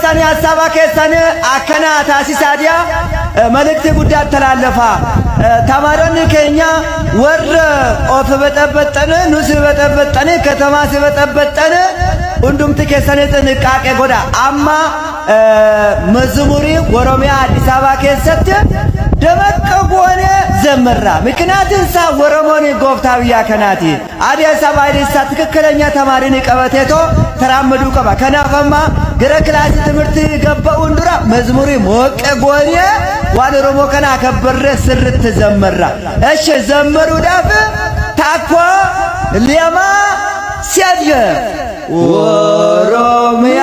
ኬሳኔ ሐሳባ ኬሳኔ አከና ታሲሳዲያ መልእክት ጉዳይ ተላለፋ ተማሪን ከኛ ወር ኦፍ በጠበጠነ ኑስ በጠበጠነ ከተማ ሲበጠበጠነ ሁንዱም ተከሰነ ጥንቃቄ ጎዳ አማ መዝሙሪ ኦሮሚያ አዲስ አበባ ከሰተ ደመቀ ጎነ ዘመራ ምክንያቱም ሳ ወረሞኒ ጎፍታውያ ከናቲ አዲስ አበባ አይደሳ ትክክለኛ ተማሪን ቀበቴቶ ተራመዱ ቀባ ከናፈማ ገረ ክላስ ትምርት ገባው እንዱራ መዝሙሪ ሞቀ ጎነ ዋን ኦሮሞ ከና ከበረ ስርት ዘመራ እሺ ዘመሩ ዳፍ ታኮ ሊያማ ሲያጀ ኦሮሚያ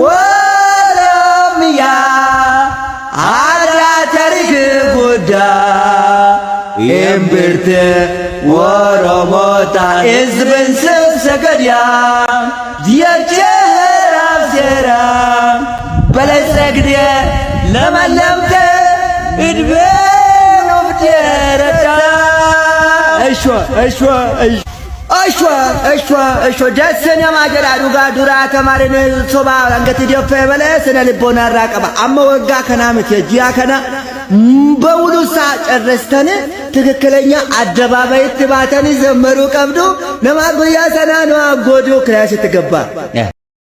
ኦሮሚያ አዳ ታሪክ ጉዳ እምብርት ኦሮሞታ እዝብን ሰገዲያ የጀራ ዘራ በለጸግደ ለማለምተ እድበ ወፍደረታ እሾ ደሰነ ማጀራ ዱጋ ዱራ ተማሪነ ሶባ አንገት ደፈ በለ ስነ ልቦና ራቀባ አመወጋ ከናምት የጂያ ከና በውሉሳ ጨረስተን ትክክለኛ አደባባይ ትባተን ዘመሩ ቀብዱ ለማጎያ ሰና ነው አጎዱ ክላስ ተገባ